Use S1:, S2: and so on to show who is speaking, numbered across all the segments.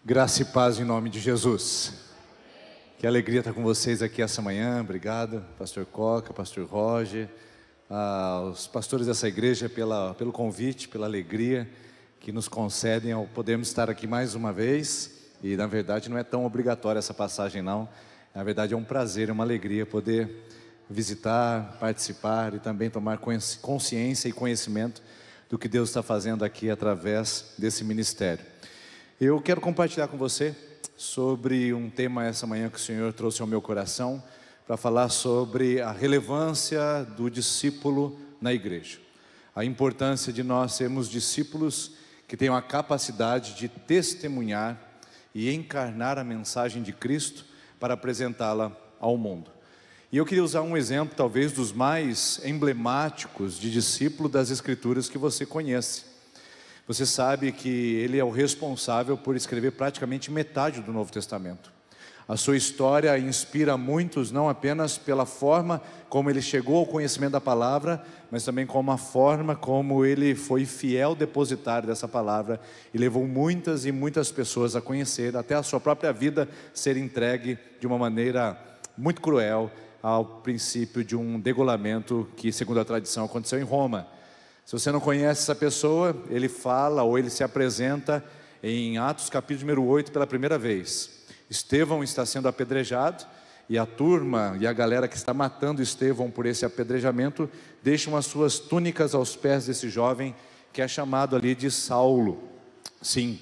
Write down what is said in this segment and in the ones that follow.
S1: Graça e paz em nome de Jesus. Que alegria estar com vocês aqui essa manhã. Obrigado, pastor Coca, pastor Roger, os pastores dessa igreja pelo convite, pela alegria que nos concedem ao podermos estar aqui mais uma vez. E na verdade não é tão obrigatória essa passagem não. Na verdade é um prazer, é uma alegria poder visitar, participar e também tomar consciência e conhecimento do que Deus está fazendo aqui através desse ministério. Eu quero compartilhar com você sobre um tema essa manhã que o Senhor trouxe ao meu coração para falar sobre a relevância do discípulo na igreja. A importância de nós sermos discípulos que tenham a capacidade de testemunhar e encarnar a mensagem de Cristo para apresentá-la ao mundo. E eu queria usar um exemplo talvez dos mais emblemáticos de discípulo das Escrituras que você conhece. Você sabe que ele é o responsável por escrever praticamente metade do Novo Testamento. A sua história inspira muitos, não apenas pela forma como ele chegou ao conhecimento da palavra, mas também como a forma como ele foi fiel depositário dessa palavra e levou muitas e muitas pessoas a conhecer, até a sua própria vida ser entregue de uma maneira muito cruel ao princípio de um degolamento que, segundo a tradição, aconteceu em Roma. Se você não conhece essa pessoa, ele fala ou ele se apresenta em Atos capítulo número 8 pela primeira vez. Estevão está sendo apedrejado e a turma e a galera que está matando Estevão por esse apedrejamento deixam as suas túnicas aos pés desse jovem que é chamado ali de Saulo. Sim,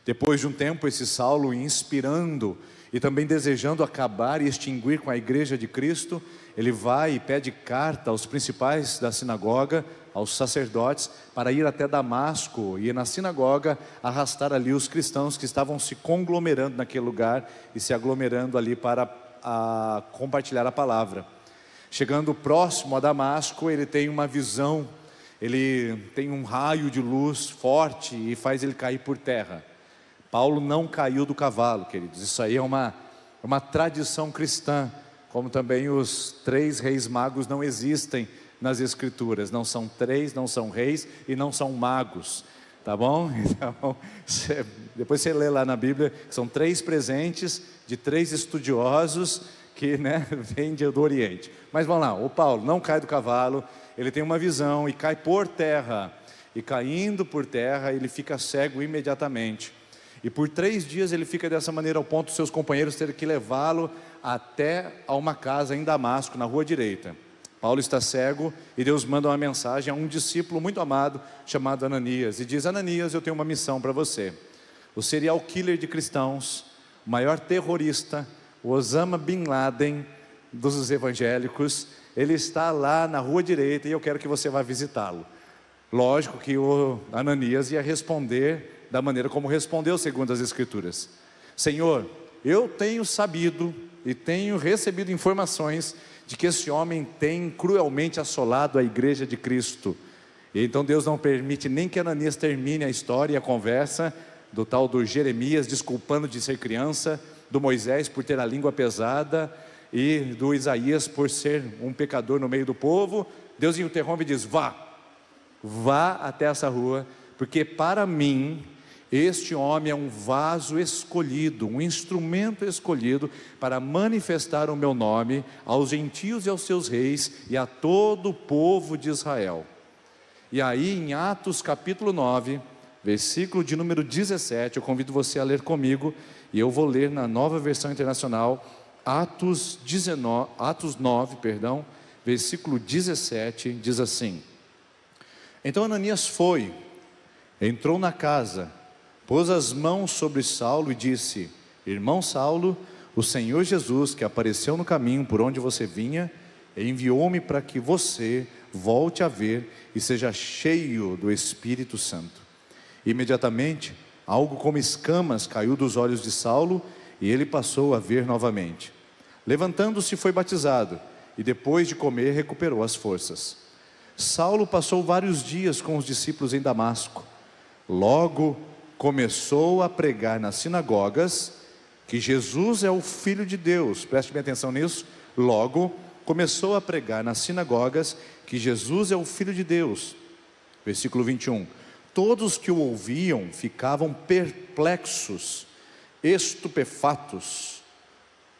S1: depois de um tempo esse Saulo, inspirando e também desejando acabar e extinguir com a igreja de Cristo, ele vai e pede carta aos principais da sinagoga, aos sacerdotes, para ir até Damasco e na sinagoga arrastar ali os cristãos que estavam se conglomerando naquele lugar e se aglomerando ali para compartilhar a palavra. Chegando próximo a Damasco, ele tem uma visão, ele tem um raio de luz forte e faz ele cair por terra. Paulo não caiu do cavalo, queridos, isso aí é uma tradição cristã, como também os 3 reis magos não existem nas escrituras, não são 3, não são reis e não são magos, tá bom? Então, depois você lê lá na Bíblia, são 3 presentes de 3 estudiosos que vêm do Oriente. Mas vamos lá, o Paulo não cai do cavalo, ele tem uma visão e cai por terra, e caindo por terra ele fica cego imediatamente. E por 3 dias ele fica dessa maneira, ao ponto de seus companheiros terem que levá-lo até a uma casa em Damasco, na rua direita. Paulo está cego e Deus manda uma mensagem a um discípulo muito amado chamado Ananias. E diz: Ananias, eu tenho uma missão para você. O serial killer de cristãos, o maior terrorista, o Osama Bin Laden dos evangélicos, ele está lá na rua direita e eu quero que você vá visitá-lo. Lógico que o Ananias ia responder da maneira como respondeu segundo as Escrituras: Senhor, eu tenho sabido e tenho recebido informações de que esse homem tem cruelmente assolado a igreja de Cristo. E então Deus não permite nem que Ananias termine a história e a conversa do tal do Jeremias desculpando de ser criança, do Moisés por ter a língua pesada e do Isaías por ser um pecador no meio do povo. Deus interrompe e diz: vá até essa rua, porque para mim este homem é um vaso escolhido, um instrumento escolhido para manifestar o meu nome aos gentios e aos seus reis e a todo o povo de Israel. E aí em Atos capítulo 9, versículo de número 17, eu convido você a ler comigo, e eu vou ler na Nova Versão Internacional, Atos 9, versículo 17, diz assim: Então Ananias foi, entrou na casa, pôs as mãos sobre Saulo e disse: Irmão Saulo, o Senhor Jesus, que apareceu no caminho por onde você vinha, enviou-me para que você volte a ver e seja cheio do Espírito Santo. Imediatamente, algo como escamas caiu dos olhos de Saulo e ele passou a ver novamente. Levantando-se, foi batizado e depois de comer recuperou as forças. Saulo passou vários dias com os discípulos em Damasco. Logo começou a pregar nas sinagogas que Jesus é o Filho de Deus. Preste bem atenção nisso. Logo começou a pregar nas sinagogas que Jesus é o Filho de Deus. Versículo 21. Todos que o ouviam ficavam perplexos estupefatos,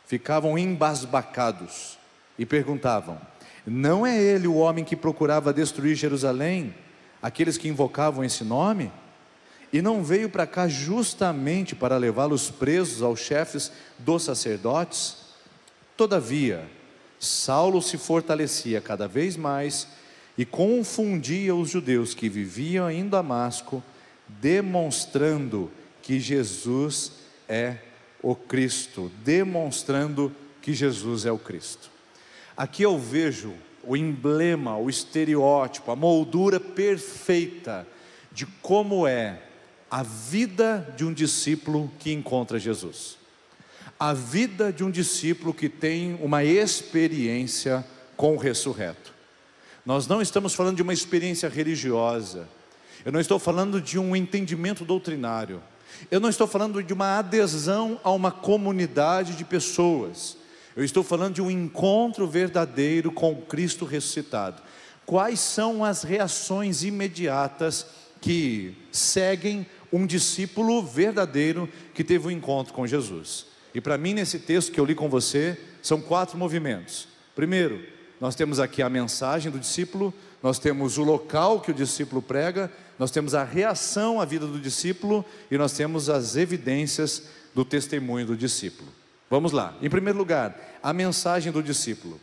S1: ficavam embasbacados e perguntavam: não é ele o homem que procurava destruir Jerusalém, aqueles que invocavam esse nome? E não veio para cá justamente para levá-los presos aos chefes dos sacerdotes? Todavia, Saulo se fortalecia cada vez mais e confundia os judeus que viviam em Damasco, demonstrando que Jesus é o Cristo, demonstrando que Jesus é o Cristo. Aqui eu vejo o emblema, o estereótipo, a moldura perfeita de como é a vida de um discípulo que encontra Jesus. A vida de um discípulo que tem uma experiência com o ressurreto. Nós não estamos falando de uma experiência religiosa. Eu não estou falando de um entendimento doutrinário. Eu não estou falando de uma adesão a uma comunidade de pessoas. Eu estou falando de um encontro verdadeiro com Cristo ressuscitado. Quais são as reações imediatas que seguem um discípulo verdadeiro que teve um encontro com Jesus? E para mim, nesse texto que eu li com você, são 4 movimentos. Primeiro, nós temos aqui a mensagem do discípulo, nós temos o local que o discípulo prega, nós temos a reação à vida do discípulo e nós temos as evidências do testemunho do discípulo. Vamos lá. Em primeiro lugar, a mensagem do discípulo.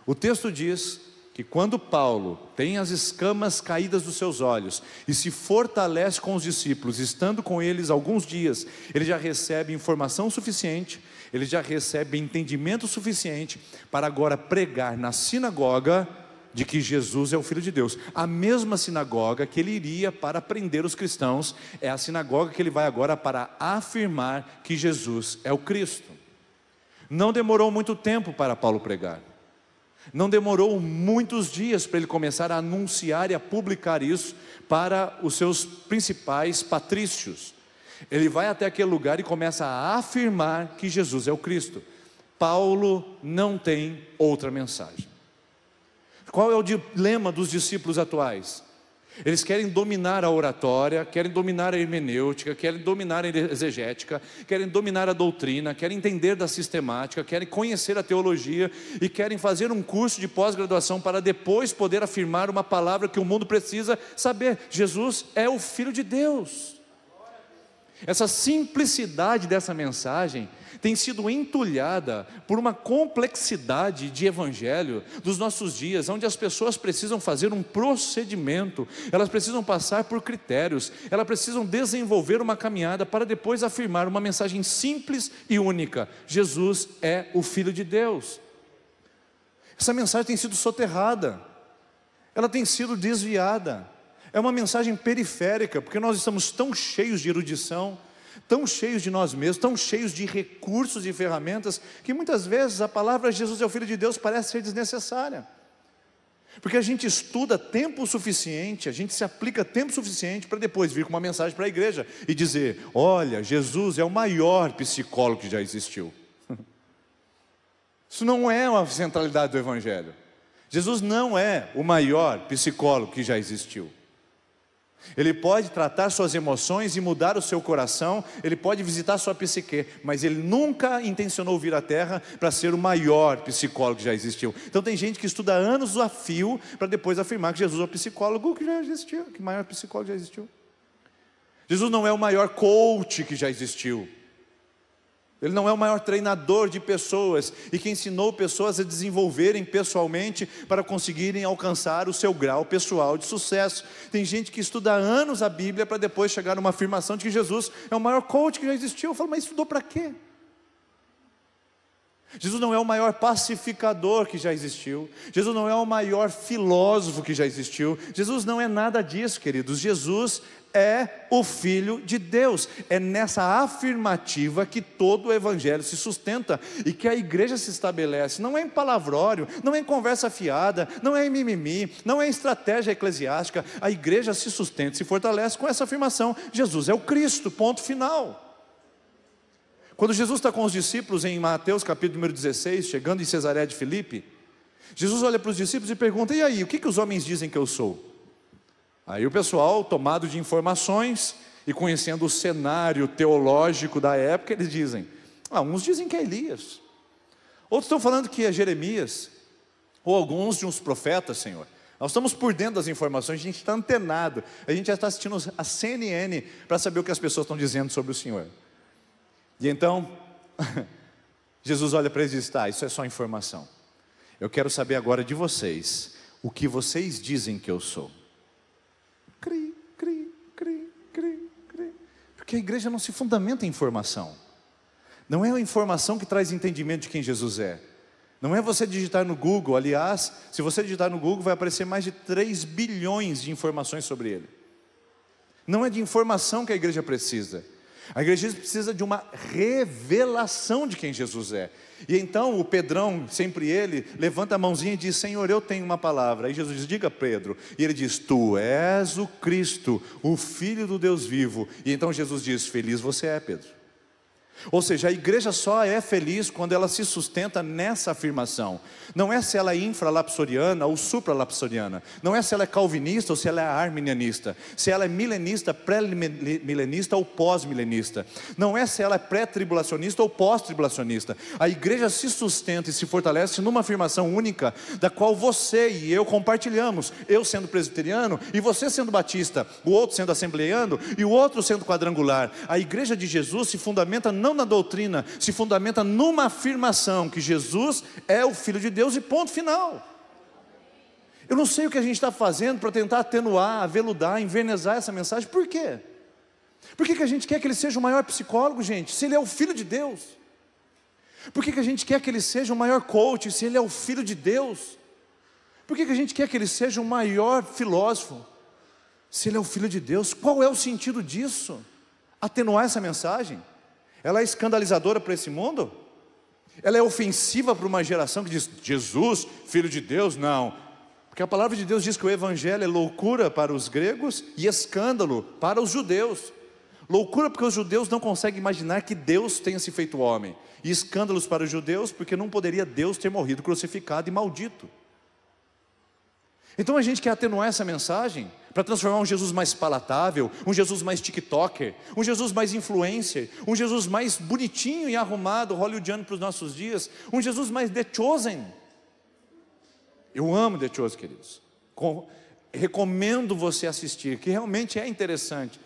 S1: O texto diz que quando Paulo tem as escamas caídas dos seus olhos e se fortalece com os discípulos, estando com eles alguns dias, ele já recebe informação suficiente, ele já recebe entendimento suficiente para agora pregar na sinagoga de que Jesus é o Filho de Deus. A mesma sinagoga que ele iria para prender os cristãos, é a sinagoga que ele vai agora para afirmar que Jesus é o Cristo. Não demorou muito tempo para Paulo pregar. Não demorou muitos dias para ele começar a anunciar e a publicar isso para os seus principais patrícios. Ele vai até aquele lugar e começa a afirmar que Jesus é o Cristo. Paulo não tem outra mensagem. Qual é o dilema dos discípulos atuais? Eles querem dominar a oratória, querem dominar a hermenêutica, querem dominar a exegética, querem dominar a doutrina, querem entender da sistemática, querem conhecer a teologia e querem fazer um curso de pós-graduação para depois poder afirmar uma palavra que o mundo precisa saber: Jesus é o Filho de Deus. Essa simplicidade dessa mensagem tem sido entulhada por uma complexidade de evangelho dos nossos dias, onde as pessoas precisam fazer um procedimento, elas precisam passar por critérios, elas precisam desenvolver uma caminhada para depois afirmar uma mensagem simples e única: Jesus é o Filho de Deus. Essa mensagem tem sido soterrada, ela tem sido desviada. É uma mensagem periférica, porque nós estamos tão cheios de erudição, tão cheios de nós mesmos, tão cheios de recursos e ferramentas, que muitas vezes a palavra Jesus é o Filho de Deus parece ser desnecessária. Porque a gente estuda tempo suficiente, a gente se aplica tempo suficiente para depois vir com uma mensagem para a igreja e dizer: olha, Jesus é o maior psicólogo que já existiu. Isso não é uma centralidade do evangelho. Jesus não é o maior psicólogo que já existiu. Ele pode tratar suas emoções e mudar o seu coração, ele pode visitar sua psique, mas ele nunca intencionou vir à terra para ser o maior psicólogo que já existiu. Então tem gente que estuda anos a fio para depois afirmar que Jesus é o psicólogo que já existiu, que o maior psicólogo já existiu. Jesus não é o maior coach que já existiu. Ele não é o maior treinador de pessoas e que ensinou pessoas a desenvolverem pessoalmente para conseguirem alcançar o seu grau pessoal de sucesso. Tem gente que estuda há anos a Bíblia para depois chegar numa afirmação de que Jesus é o maior coach que já existiu. Eu falo, mas estudou para quê? Jesus não é o maior pacificador que já existiu. Jesus não é o maior filósofo que já existiu. Jesus não é nada disso, queridos. Jesus é o Filho de Deus. É nessa afirmativa que todo o evangelho se sustenta e que a igreja se estabelece. Não é em palavrório, não é em conversa fiada, não é em mimimi, não é em estratégia eclesiástica. A igreja se sustenta, se fortalece com essa afirmação: Jesus é o Cristo, ponto final. Quando Jesus está com os discípulos em Mateus capítulo número 16, chegando em Cesareia de Filipe, Jesus olha para os discípulos e pergunta: e aí, o que os homens dizem que eu sou? Aí o pessoal, tomado de informações, E conhecendo o cenário teológico da época, eles dizem, uns dizem que é Elias, outros estão falando que é Jeremias, ou alguns de uns profetas, Senhor. Nós estamos por dentro das informações, a gente está antenado, a gente já está assistindo a CNN para saber o que as pessoas estão dizendo sobre o Senhor. E então, Jesus olha para eles e diz, isso é só informação. Eu quero saber agora de vocês, o que vocês dizem que eu sou. Cri, cri, cri, cri, cri. Porque a igreja não se fundamenta em informação. Não é a informação que traz entendimento de quem Jesus é. Não é você digitar no Google, aliás, se você digitar no Google vai aparecer mais de 3 bilhões de informações sobre Ele. Não é de informação que a igreja precisa. A igreja precisa de uma revelação de quem Jesus é. E então o Pedrão, sempre ele, levanta a mãozinha e diz, Senhor, eu tenho uma palavra. Aí Jesus diz, diga Pedro. E ele diz, tu és o Cristo, o Filho do Deus vivo. E então Jesus diz, feliz você é, Pedro. Ou seja, a igreja só é feliz quando ela se sustenta nessa afirmação. Não é se ela é infralapsoriana ou supralapsoriana. Não é se ela é calvinista ou se ela é arminianista. Se ela é milenista, pré-milenista ou pós-milenista. Não é se ela é pré-tribulacionista ou pós-tribulacionista. A igreja se sustenta e se fortalece numa afirmação única, da qual você e eu compartilhamos. Eu sendo presbiteriano e você sendo batista, o outro sendo assembleiano e o outro sendo quadrangular. A igreja de Jesus se fundamenta não na doutrina, se fundamenta numa afirmação que Jesus é o Filho de Deus e ponto final. Eu não sei o que a gente está fazendo para tentar atenuar, aveludar, envernizar essa mensagem. Por quê? Por que a gente quer que ele seja o maior psicólogo, gente, se ele é o Filho de Deus? Por que a gente quer que ele seja o maior coach, se ele é o Filho de Deus? Por que a gente quer que ele seja o maior filósofo, se ele é o Filho de Deus? Qual é o sentido disso? Atenuar essa mensagem? Ela é escandalizadora para esse mundo? Ela é ofensiva para uma geração que diz, Jesus, Filho de Deus? Não, porque a palavra de Deus diz que o Evangelho é loucura para os gregos e escândalo para os judeus. Loucura porque os judeus não conseguem imaginar que Deus tenha se feito homem, e escândalos para os judeus porque não poderia Deus ter morrido crucificado e maldito. Então a gente quer atenuar essa mensagem para transformar um Jesus mais palatável, um Jesus mais tiktoker, um Jesus mais influencer, um Jesus mais bonitinho e arrumado, hollywoodiano para os nossos dias, um Jesus mais The Chosen. Eu amo The Chosen, queridos. Recomendo você assistir, que realmente é interessante.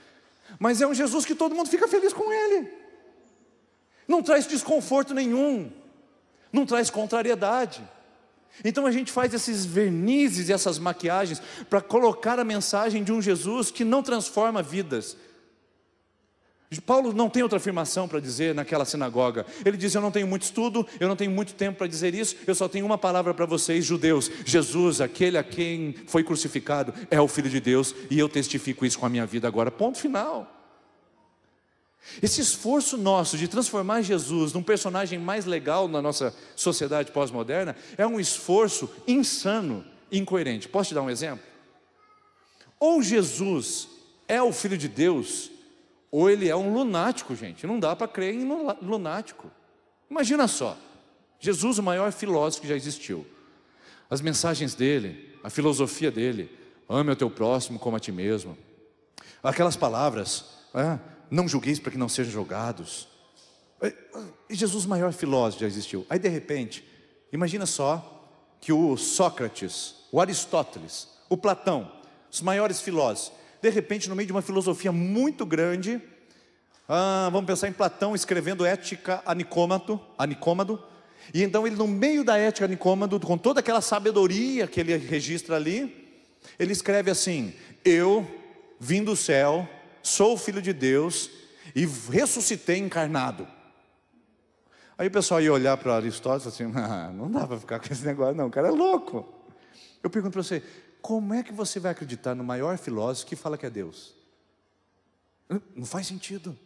S1: Mas é um Jesus que todo mundo fica feliz com ele. Não traz desconforto nenhum, não traz contrariedade. Então a gente faz esses vernizes e essas maquiagens para colocar a mensagem de um Jesus que não transforma vidas. Paulo não tem outra afirmação para dizer naquela sinagoga. Ele diz, eu não tenho muito estudo, eu não tenho muito tempo para dizer isso, eu só tenho uma palavra para vocês, judeus. Jesus, aquele a quem foi crucificado, é o Filho de Deus, e eu testifico isso com a minha vida agora, ponto final. Esse esforço nosso de transformar Jesus num personagem mais legal na nossa sociedade pós-moderna é um esforço insano, incoerente. Posso te dar um exemplo? Ou Jesus é o Filho de Deus, ou ele é um lunático, gente. Não dá para crer em lunático. Imagina só, Jesus, o maior filósofo que já existiu, as mensagens dele, a filosofia dele, ame o teu próximo como a ti mesmo, aquelas palavras, não julgueis para que não sejam julgados. E Jesus, o maior filósofo já existiu. Aí de repente, imagina só que o Sócrates, o Aristóteles, o Platão, os maiores filósofos, de repente no meio de uma filosofia muito grande, vamos pensar em Platão escrevendo Ética a Nicômado, e então ele no meio da Ética a Nicômado, com toda aquela sabedoria que ele registra ali, ele escreve assim, eu vim do céu, sou o Filho de Deus e ressuscitei encarnado. Aí o pessoal ia olhar para Aristóteles e assim, não dá para ficar com esse negócio não, o cara é louco. Eu pergunto para você, como é que você vai acreditar no maior filósofo que fala que é Deus? Não faz sentido.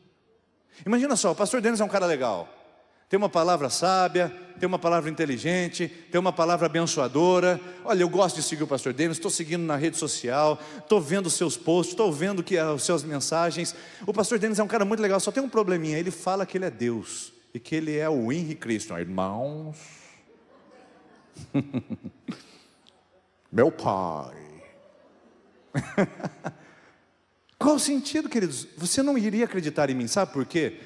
S1: Imagina só, o pastor Denis é um cara legal, tem uma palavra sábia, tem uma palavra inteligente, tem uma palavra abençoadora. Olha, eu gosto de seguir o pastor Denis, estou seguindo na rede social, estou vendo os seus posts, estou vendo as suas mensagens. O pastor Denis é um cara muito legal, só tem um probleminha, ele fala que ele é Deus e que ele é o Henry Cristo. Irmãos, meu pai. Qual o sentido, queridos? Você não iria acreditar em mim, sabe por quê?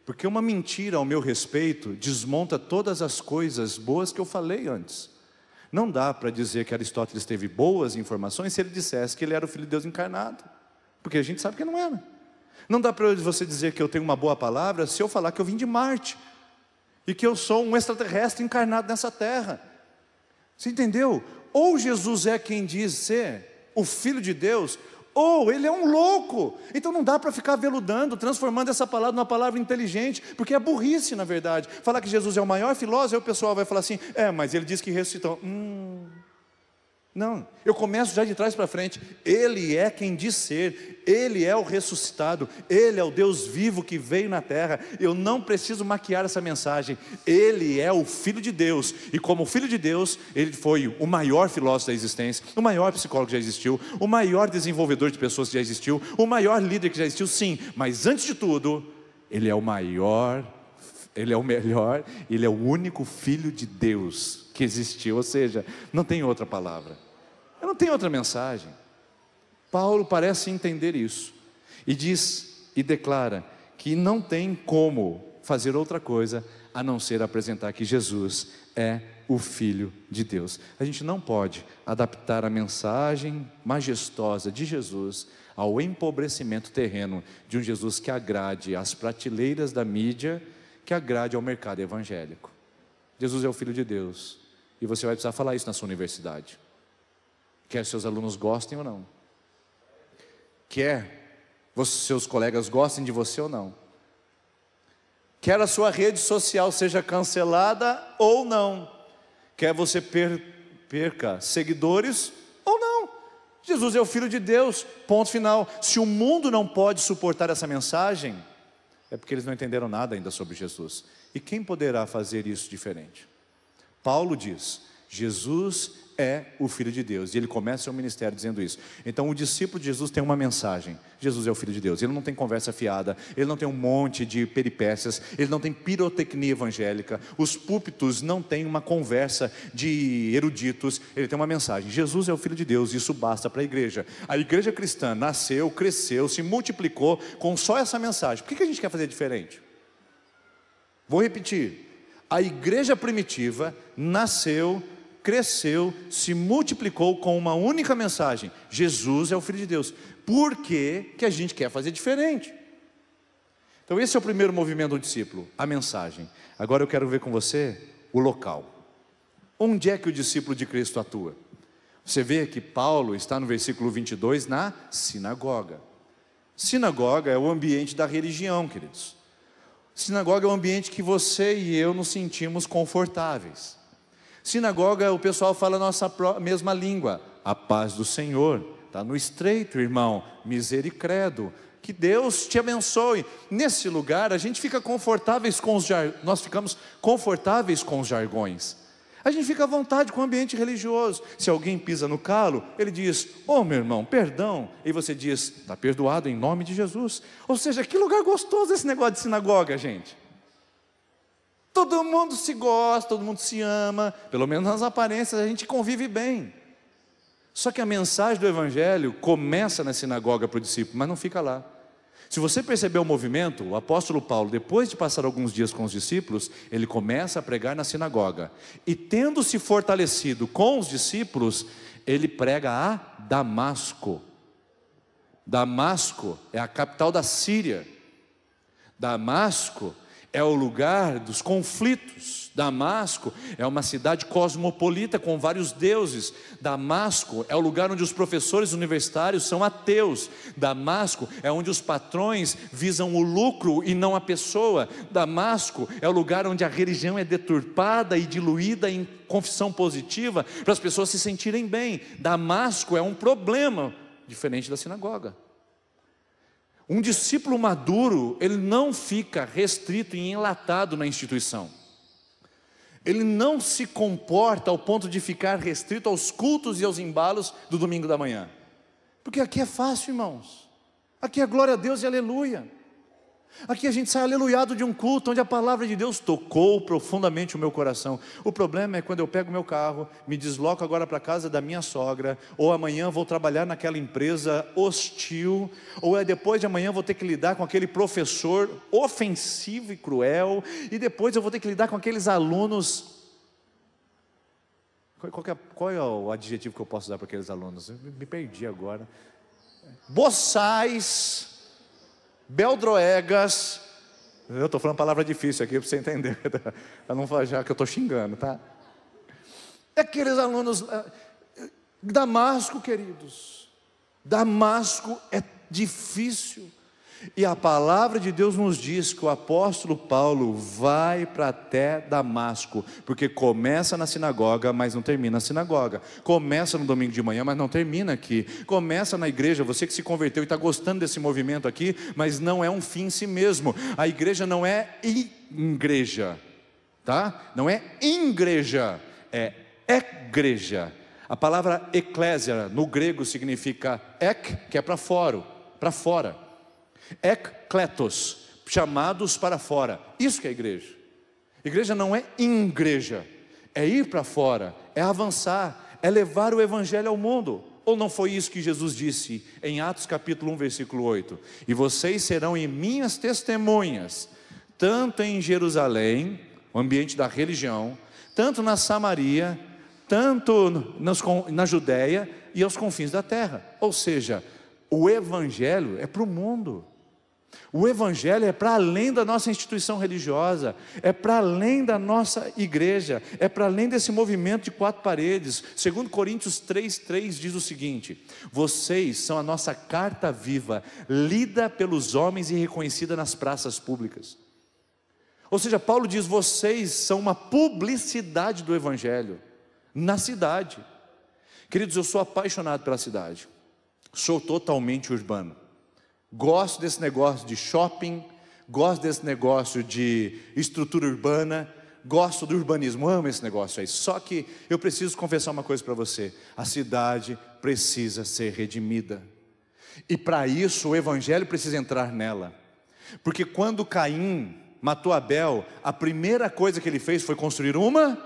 S1: Porque uma mentira ao meu respeito desmonta todas as coisas boas que eu falei antes. Não dá para dizer que Aristóteles teve boas informações se ele dissesse que ele era o Filho de Deus encarnado, porque a gente sabe que não era. Não dá para você dizer que eu tenho uma boa palavra se eu falar que eu vim de Marte e que eu sou um extraterrestre encarnado nessa terra. Você entendeu? Ou Jesus é quem diz ser o Filho de Deus, ou ele é um louco. Então não dá para ficar veludando, transformando essa palavra numa palavra inteligente, porque é burrice na verdade. Falar que Jesus é o maior filósofo, aí o pessoal vai falar assim, mas ele diz que ressuscitou. Não, eu começo já de trás para frente. Ele é quem diz ser, Ele é o ressuscitado, Ele é o Deus vivo que veio na terra. Eu não preciso maquiar essa mensagem. Ele é o Filho de Deus, e como Filho de Deus, Ele foi o maior filósofo da existência, o maior psicólogo que já existiu, o maior desenvolvedor de pessoas que já existiu, o maior líder que já existiu, sim. Mas antes de tudo, Ele é o maior, Ele é o melhor, Ele é o único Filho de Deus que existiu. Ou seja, não tem outra palavra, não tem outra mensagem. Paulo parece entender isso e diz e declara que não tem como fazer outra coisa a não ser apresentar que Jesus é o Filho de Deus. A gente não pode adaptar a mensagem majestosa de Jesus ao empobrecimento terreno de um Jesus que agrade às prateleiras da mídia, que agrade ao mercado evangélico. Jesus é o Filho de Deus, e você vai precisar falar isso na sua universidade, quer seus alunos gostem ou não, quer seus colegas gostem de você ou não, quer a sua rede social seja cancelada ou não, quer você perca seguidores ou não. Jesus é o Filho de Deus, ponto final. Se o mundo não pode suportar essa mensagem, é porque eles não entenderam nada ainda sobre Jesus. E quem poderá fazer isso diferente? Paulo diz, Jesus é o Filho de Deus, e ele começa o seu ministério dizendo isso. Então o discípulo de Jesus tem uma mensagem: Jesus é o Filho de Deus. Ele não tem conversa fiada, ele não tem um monte de peripécias, ele não tem pirotecnia evangélica, os púlpitos não têm uma conversa de eruditos. Ele tem uma mensagem: Jesus é o Filho de Deus, isso basta para a igreja. A igreja cristã nasceu, cresceu, se multiplicou com só essa mensagem. Por que a gente quer fazer diferente? Vou repetir: a igreja primitiva nasceu, cresceu, se multiplicou com uma única mensagem: Jesus é o Filho de Deus. Por que a gente quer fazer diferente? Então esse é o primeiro movimento do discípulo, a mensagem. Agora eu quero ver com você o local. Onde é que o discípulo de Cristo atua? Você vê que Paulo está no versículo 22 na sinagoga. Sinagoga é o ambiente da religião, queridos. Sinagoga é o ambiente que você e eu nos sentimos confortáveis. Sinagoga, o pessoal fala a nossa mesma língua. A paz do Senhor, está no estreito, irmão, misericredo, que Deus te abençoe. Nesse lugar a gente fica confortáveis com nós ficamos confortáveis com os jargões. A gente fica à vontade com o ambiente religioso. Se alguém pisa no calo, ele diz: meu irmão, perdão. E você diz: está perdoado em nome de Jesus. Ou seja, que lugar gostoso esse negócio de sinagoga, gente. Todo mundo se gosta, todo mundo se ama, pelo menos nas aparências a gente convive bem. Só que a mensagem do Evangelho começa na sinagoga para o discípulo, mas não fica lá. Se você perceber o movimento, o apóstolo Paulo, depois de passar alguns dias com os discípulos, ele começa a pregar na sinagoga. E tendo se fortalecido com os discípulos, ele prega a Damasco. Damasco é a capital da Síria. Damasco é o lugar dos conflitos. Damasco é uma cidade cosmopolita com vários deuses. Damasco é o lugar onde os professores universitários são ateus. Damasco é onde os patrões visam o lucro e não a pessoa. Damasco é o lugar onde a religião é deturpada e diluída em confissão positiva para as pessoas se sentirem bem. Damasco é um problema diferente da sinagoga. Um discípulo maduro, ele não fica restrito e enlatado na instituição. Ele não se comporta ao ponto de ficar restrito aos cultos e aos embalos do domingo da manhã. Porque aqui é fácil, irmãos. Aqui é glória a Deus e aleluia. Aqui a gente sai aleluiado de um culto onde a palavra de Deus tocou profundamente o meu coração. O problema é quando eu pego o meu carro, me desloco agora para a casa da minha sogra, ou amanhã vou trabalhar naquela empresa hostil, ou depois de amanhã vou ter que lidar com aquele professor ofensivo e cruel, e depois eu vou ter que lidar com aqueles alunos. Qual é o adjetivo que eu posso dar para aqueles alunos? Eu me perdi agora. Boçais, beldroegas. Eu estou falando palavra difícil aqui para você entender, para não falar que eu estou xingando, tá? Aqueles alunos, Damasco, queridos, Damasco é difícil, e a palavra de Deus nos diz que o apóstolo Paulo vai para até Damasco, porque começa na sinagoga, mas não termina na sinagoga, começa no domingo de manhã, mas não termina aqui, começa na igreja. Você que se converteu e está gostando desse movimento aqui, mas não é um fim em si mesmo. A igreja não é igreja, tá? Não é igreja, é igreja. A palavra eclésia no grego significa ek, que é para fora, Ekletos, chamados para fora. Isso que é igreja. Igreja não é igreja, é ir para fora, é avançar, é levar o evangelho ao mundo. Ou não foi isso que Jesus disse em Atos capítulo 1 versículo 8? E vocês serão em minhas testemunhas, tanto em Jerusalém, o ambiente da religião, tanto na Samaria, tanto na Judéia e aos confins da terra. Ou seja, o evangelho é para o mundo. O evangelho é para além da nossa instituição religiosa, é para além da nossa igreja, é para além desse movimento de quatro paredes. 2 Coríntios 3:3 diz o seguinte: vocês são a nossa carta viva, lida pelos homens e reconhecida nas praças públicas. Ou seja, Paulo diz: vocês são uma publicidade do evangelho na cidade. Queridos, eu sou apaixonado pela cidade, sou totalmente urbano. Gosto desse negócio de shopping, gosto desse negócio de estrutura urbana, gosto do urbanismo, amo esse negócio aí. Só que eu preciso confessar uma coisa para você: a cidade precisa ser redimida, e para isso o evangelho precisa entrar nela. Porque quando Caim matou Abel, a primeira coisa que ele fez foi construir uma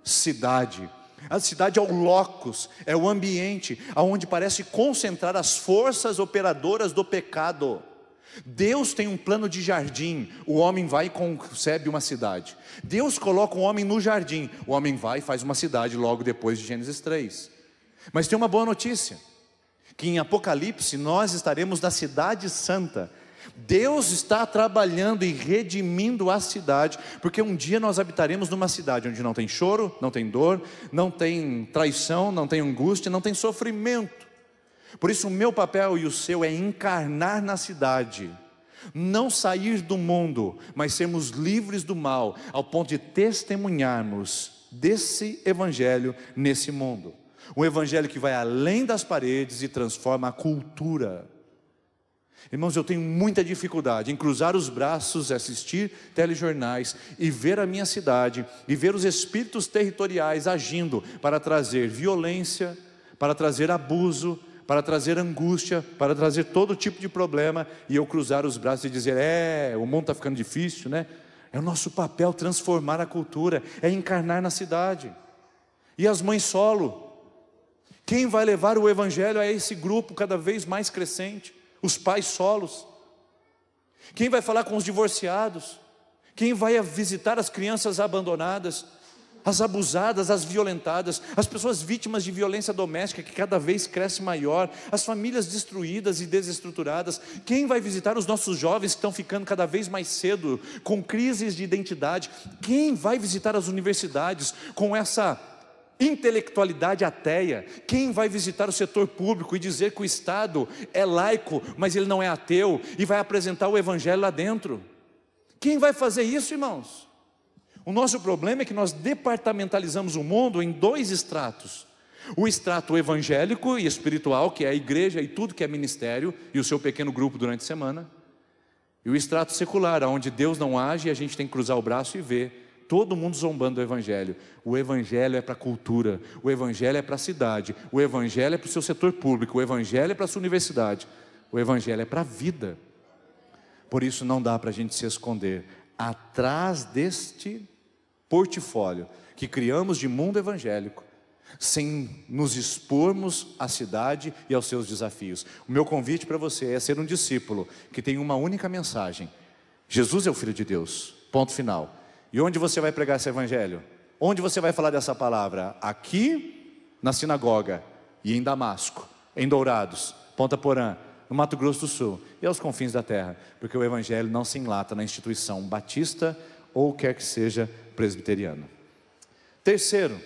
S1: cidade. A cidade é o locus, é o ambiente onde parece concentrar as forças operadoras do pecado. Deus tem um plano de jardim, o homem vai e concebe uma cidade. Deus coloca o homem no jardim, o homem vai e faz uma cidade logo depois de Gênesis 3. Mas tem uma boa notícia, que em Apocalipse nós estaremos na cidade santa. Deus está trabalhando e redimindo a cidade, porque um dia nós habitaremos numa cidade onde não tem choro, não tem dor, não tem traição, não tem angústia, não tem sofrimento. Por isso o meu papel e o seu é encarnar na cidade, não sair do mundo, mas sermos livres do mal, ao ponto de testemunharmos desse evangelho nesse mundo. Um evangelho que vai além das paredes e transforma a cultura. Irmãos, eu tenho muita dificuldade em cruzar os braços, assistir telejornais e ver a minha cidade, e ver os espíritos territoriais agindo para trazer violência, para trazer abuso, para trazer angústia, para trazer todo tipo de problema, e eu cruzar os braços e dizer: o mundo está ficando difícil, né? É o nosso papel transformar a cultura, é encarnar na cidade. E as mães solo, quem vai levar o evangelho a esse grupo cada vez mais crescente? Os pais solos. Quem vai falar com os divorciados? Quem vai visitar as crianças abandonadas, as abusadas, as violentadas, as pessoas vítimas de violência doméstica que cada vez cresce maior, as famílias destruídas e desestruturadas? Quem vai visitar os nossos jovens que estão ficando cada vez mais cedo com crises de identidade? Quem vai visitar as universidades com essa intelectualidade ateia? Quem vai visitar o setor público e dizer que o Estado é laico, mas ele não é ateu, e vai apresentar o evangelho lá dentro? Quem vai fazer isso, irmãos? O nosso problema é que nós departamentalizamos o mundo em dois estratos: o extrato evangélico e espiritual, que é a igreja e tudo que é ministério, e o seu pequeno grupo durante a semana, e o extrato secular, onde Deus não age e a gente tem que cruzar o braço e ver todo mundo zombando do evangelho. O evangelho é para a cultura, o evangelho é para a cidade, o evangelho é para o seu setor público, o evangelho é para a sua universidade, o evangelho é para a vida. Por isso não dá para a gente se esconder atrás deste portfólio que criamos de mundo evangélico, sem nos expormos à cidade e aos seus desafios. O meu convite para você é ser um discípulo que tem uma única mensagem: Jesus é o Filho de Deus, ponto final. E onde você vai pregar esse evangelho? Onde você vai falar dessa palavra? Aqui na sinagoga, e em Damasco, em Dourados, Ponta Porã, no Mato Grosso do Sul e aos confins da terra, porque o evangelho não se enlata na instituição batista ou quer que seja presbiteriana. Terceiro,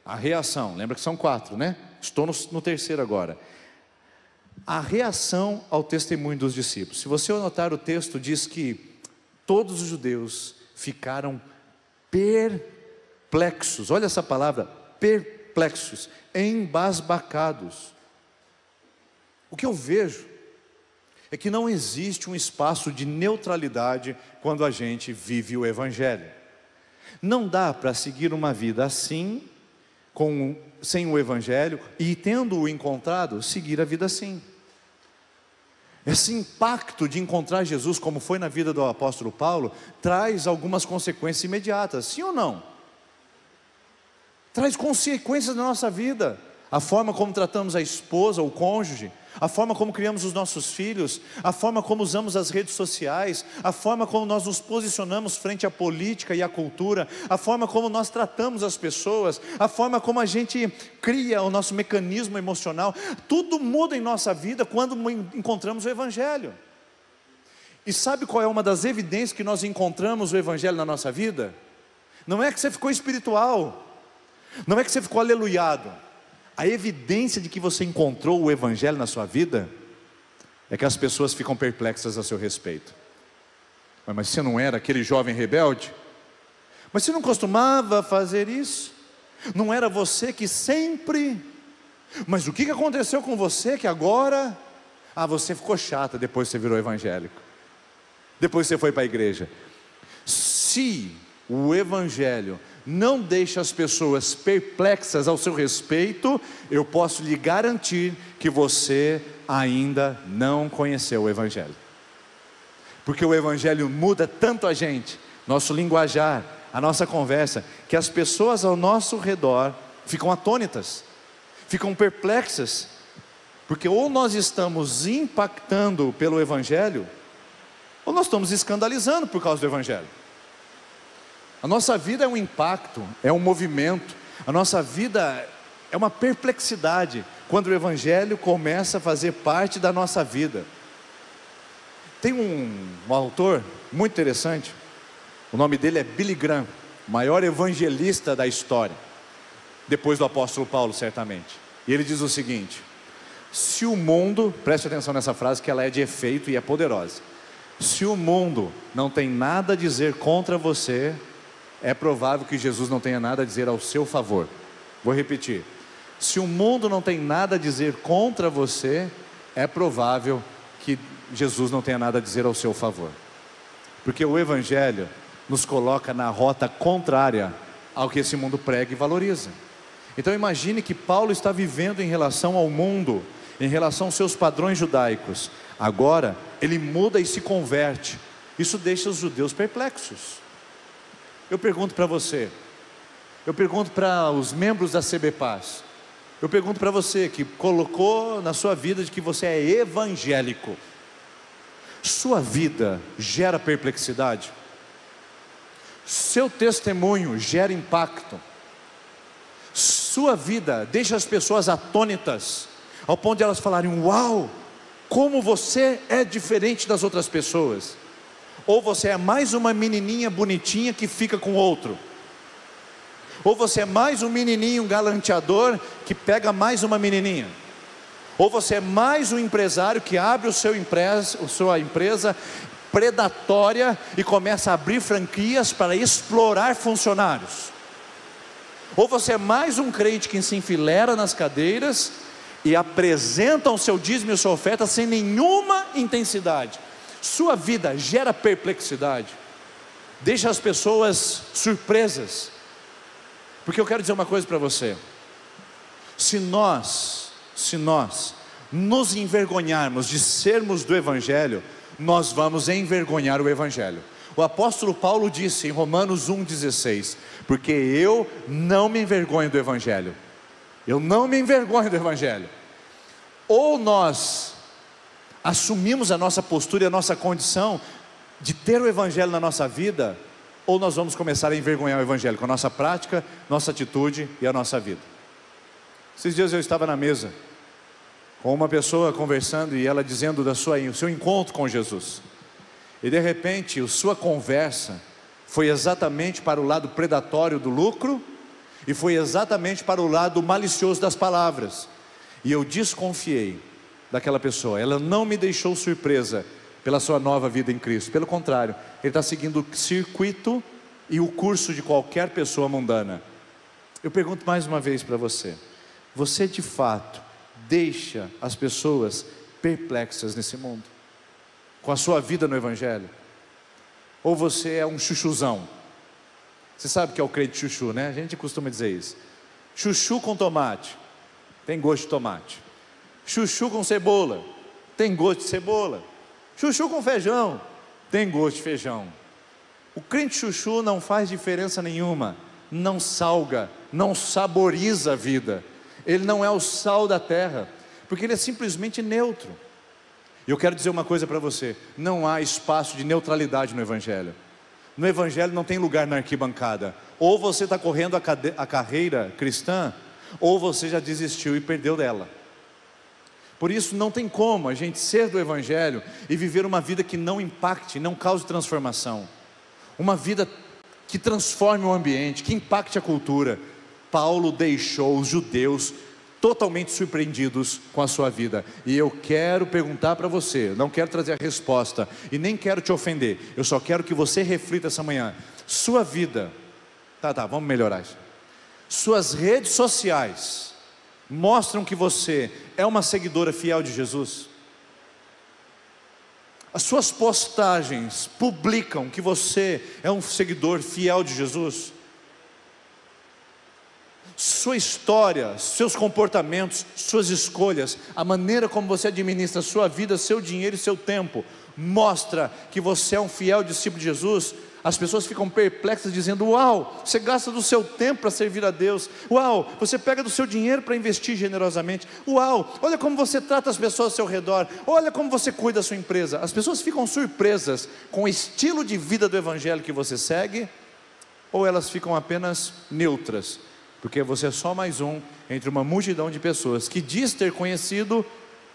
S1: a reação. Lembra que são 4, né? Estou no terceiro agora. A reação ao testemunho dos discípulos. Se você anotar, o texto diz que todos os judeus ficaram perplexos. Olha essa palavra, perplexos, embasbacados. O que eu vejo é que não existe um espaço de neutralidade quando a gente vive o evangelho. Não dá para seguir uma vida assim, sem o evangelho, e tendo-o encontrado, seguir a vida assim. Esse impacto de encontrar Jesus, como foi na vida do apóstolo Paulo, traz algumas consequências imediatas, sim ou não? Traz consequências na nossa vida. A forma como tratamos a esposa, o cônjuge, a forma como criamos os nossos filhos, a forma como usamos as redes sociais, a forma como nós nos posicionamos frente à política e à cultura, a forma como nós tratamos as pessoas, a forma como a gente cria o nosso mecanismo emocional. Tudo muda em nossa vida quando encontramos o evangelho. E sabe qual é uma das evidências que nós encontramos o evangelho na nossa vida? Não é que você ficou espiritual, não é que você ficou aleluiado. A evidência de que você encontrou o evangelho na sua vida é que as pessoas ficam perplexas a seu respeito. Mas você não era aquele jovem rebelde? Mas você não costumava fazer isso? Não era você que sempre... Mas o que aconteceu com você que agora... você ficou chata depois que você virou evangélico. Depois que você foi para a igreja. Se o evangelho não deixa as pessoas perplexas ao seu respeito, eu posso lhe garantir que você ainda não conheceu o evangelho. Porque o evangelho muda tanto a gente, nosso linguajar, a nossa conversa, que as pessoas ao nosso redor ficam atônitas, ficam perplexas, porque ou nós estamos impactando pelo evangelho, ou nós estamos escandalizando por causa do evangelho. A nossa vida é um impacto, é um movimento, a nossa vida é uma perplexidade, quando o evangelho começa a fazer parte da nossa vida. Tem um autor muito interessante, o nome dele é Billy Graham, o maior evangelista da história, depois do apóstolo Paulo certamente. E ele diz o seguinte: se o mundo, preste atenção nessa frase que ela é de efeito e é poderosa. Se o mundo não tem nada a dizer contra você, é provável que Jesus não tenha nada a dizer ao seu favor. Vou repetir: se o mundo não tem nada a dizer contra você, é provável que Jesus não tenha nada a dizer ao seu favor. Porque o evangelho nos coloca na rota contrária ao que esse mundo prega e valoriza. Então imagine que Paulo está vivendo em relação ao mundo, em relação aos seus padrões judaicos. Agora ele muda e se converte. Isso deixa os judeus perplexos. Eu pergunto para você, eu pergunto para os membros da CBPAS, eu pergunto para você que colocou na sua vida de que você é evangélico, sua vida gera perplexidade? Seu testemunho gera impacto? Sua vida deixa as pessoas atônitas, ao ponto de elas falarem: uau, como você é diferente das outras pessoas? Ou você é mais uma menininha bonitinha que fica com outro? Ou você é mais um menininho galanteador que pega mais uma menininha? Ou você é mais um empresário que abre sua empresa predatória e começa a abrir franquias para explorar funcionários? Ou você é mais um crente que se enfileira nas cadeiras e apresenta o seu dízimo e a sua oferta sem nenhuma intensidade? Sua vida gera perplexidade, deixa as pessoas surpresas. Porque eu quero dizer uma coisa para você: se nós nos envergonharmos de sermos do evangelho, nós vamos envergonhar o Evangelho. O apóstolo Paulo disse em Romanos 1,16: porque eu não me envergonho do Evangelho. Eu não me envergonho do Evangelho. Ou nós assumimos a nossa postura e a nossa condição de ter o Evangelho na nossa vida, ou nós vamos começar a envergonhar o Evangelho com a nossa prática, nossa atitude e a nossa vida. Esses dias eu estava na mesa com uma pessoa conversando e ela dizendo o seu encontro com Jesus. E de repente a sua conversa foi exatamente para o lado predatório do lucro e foi exatamente para o lado malicioso das palavras. E eu desconfiei daquela pessoa. Ela não me deixou surpresa pela sua nova vida em Cristo. Pelo contrário, ele está seguindo o circuito e o curso de qualquer pessoa mundana. Eu pergunto mais uma vez para você: você de fato deixa as pessoas perplexas nesse mundo com a sua vida no Evangelho? Ou você é um chuchuzão? Você sabe o que é o crente chuchu, né? A gente costuma dizer isso. Chuchu com tomate, tem gosto de tomate. Chuchu com cebola, tem gosto de cebola. Chuchu com feijão, tem gosto de feijão. O crente chuchu não faz diferença nenhuma, não salga, não saboriza a vida. Ele não é o sal da terra, porque ele é simplesmente neutro. E eu quero dizer uma coisa para você: não há espaço de neutralidade no Evangelho. No Evangelho não tem lugar na arquibancada. Ou você está correndo a carreira cristã, ou você já desistiu e perdeu dela. Por isso não tem como a gente ser do Evangelho e viver uma vida que não impacte, não cause transformação. Uma vida que transforme o ambiente, que impacte a cultura. Paulo deixou os judeus totalmente surpreendidos com a sua vida. E eu quero perguntar para você, não quero trazer a resposta e nem quero te ofender, eu só quero que você reflita essa manhã. Sua vida, vamos melhorar isso. Suas redes sociais mostram que você é uma seguidora fiel de Jesus? As suas postagens publicam que você é um seguidor fiel de Jesus? Sua história, seus comportamentos, suas escolhas, a maneira como você administra a sua vida, seu dinheiro e seu tempo, mostra que você é um fiel discípulo de Jesus? As pessoas ficam perplexas dizendo: uau, você gasta do seu tempo para servir a Deus. Uau, você pega do seu dinheiro para investir generosamente. Uau, olha como você trata as pessoas ao seu redor. Olha como você cuida da sua empresa. As pessoas ficam surpresas com o estilo de vida do Evangelho que você segue, ou elas ficam apenas neutras, porque você é só mais um entre uma multidão de pessoas que diz ter conhecido,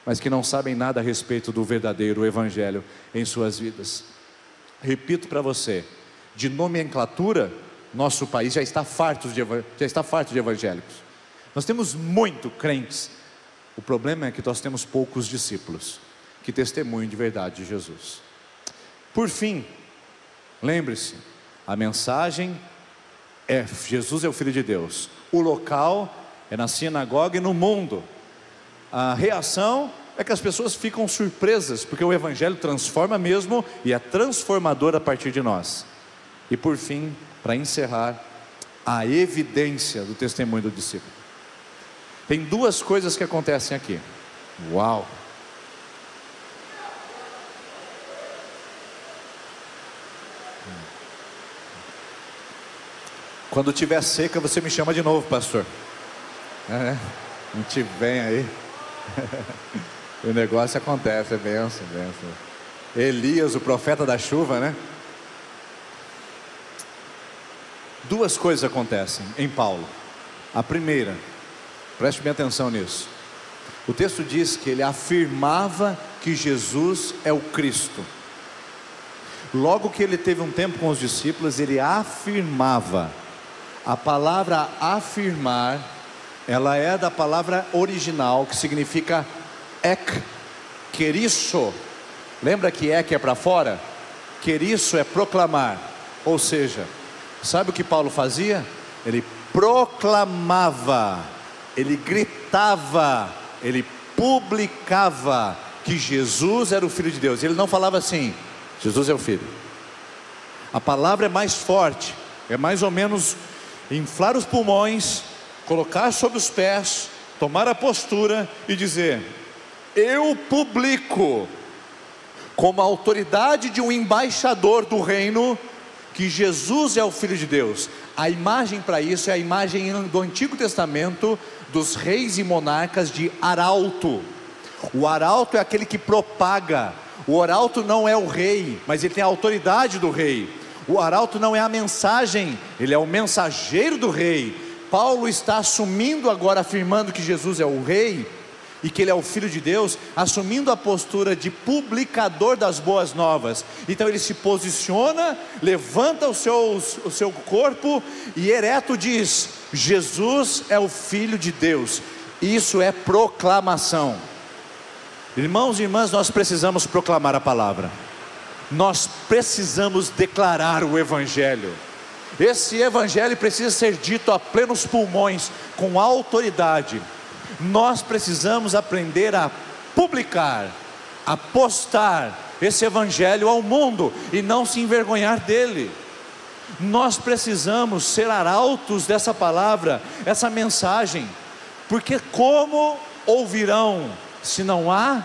S1: mas que não sabem nada a respeito do verdadeiro Evangelho em suas vidas. Repito para você, de nomenclatura, nosso país já está farto de evangélicos. Nós temos muito crentes. O problema é que nós temos poucos discípulos que testemunham de verdade de Jesus. Por fim, lembre-se, a mensagem é: Jesus é o Filho de Deus. O local é na sinagoga e no mundo. A reação é que as pessoas ficam surpresas, porque o Evangelho transforma mesmo e é transformador a partir de nós. E por fim, para encerrar, a evidência do testemunho do discípulo. Tem duas coisas que acontecem aqui. Uau! Quando tiver seca, você me chama de novo, pastor. A gente vem aí. O negócio acontece, é benção. Elias, o profeta da chuva, né? Duas coisas acontecem em Paulo. A primeira, preste bem atenção nisso. O texto diz que ele afirmava que Jesus é o Cristo. Logo que ele teve um tempo com os discípulos, ele afirmava. A palavra afirmar, ela é da palavra original, que significa ek, queriço. Lembra que ek é para fora? Queriço é proclamar. Ou seja, sabe o que Paulo fazia? Ele proclamava, ele gritava, ele publicava que Jesus era o Filho de Deus. Ele não falava assim: Jesus é o Filho. A palavra é mais forte, é mais ou menos inflar os pulmões, colocar sobre os pés, tomar a postura e dizer: eu publico como a autoridade de um embaixador do reino, que Jesus é o Filho de Deus. A imagem para isso é a imagem do Antigo Testamento dos reis e monarcas de arauto. O arauto é aquele que propaga. O arauto não é o rei, mas ele tem a autoridade do rei. O arauto não é a mensagem, ele é o mensageiro do rei. Paulo está assumindo agora, afirmando que Jesus é o rei e que ele é o Filho de Deus, assumindo a postura de publicador das boas novas. Então ele se posiciona, levanta o seu corpo e ereto diz: Jesus é o Filho de Deus. Isso é proclamação. Irmãos e irmãs, nós precisamos proclamar a palavra, nós precisamos declarar o Evangelho. Esse Evangelho precisa ser dito a plenos pulmões, com autoridade. Nós precisamos aprender a publicar, a postar esse Evangelho ao mundo e não se envergonhar dele. Nós precisamos ser arautos dessa palavra, essa mensagem, porque como ouvirão se não há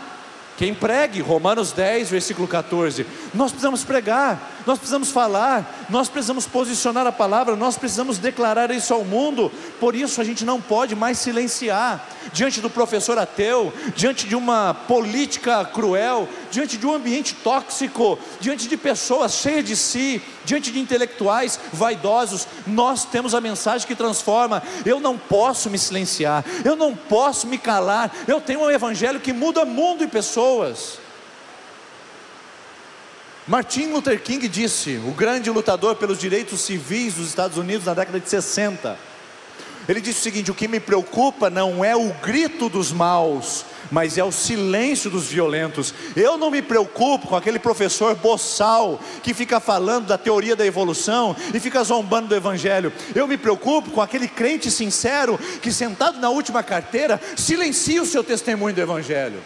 S1: quem pregue? Romanos 10, versículo 14. Nós precisamos pregar, nós precisamos falar, nós precisamos posicionar a palavra, nós precisamos declarar isso ao mundo. Por isso a gente não pode mais silenciar diante do professor ateu, diante de uma política cruel, diante de um ambiente tóxico, diante de pessoas cheias de si, diante de intelectuais vaidosos. Nós temos a mensagem que transforma. Eu não posso me silenciar, eu não posso me calar. Eu tenho um evangelho que muda mundo e pessoas. Martin Luther King disse, o grande lutador pelos direitos civis dos Estados Unidos na década de 60, ele disse o seguinte: o que me preocupa não é o grito dos maus, mas é o silêncio dos violentos. Eu não me preocupo com aquele professor boçal que fica falando da teoria da evolução e fica zombando do evangelho. Eu me preocupo com aquele crente sincero que, sentado na última carteira, silencia o seu testemunho do evangelho.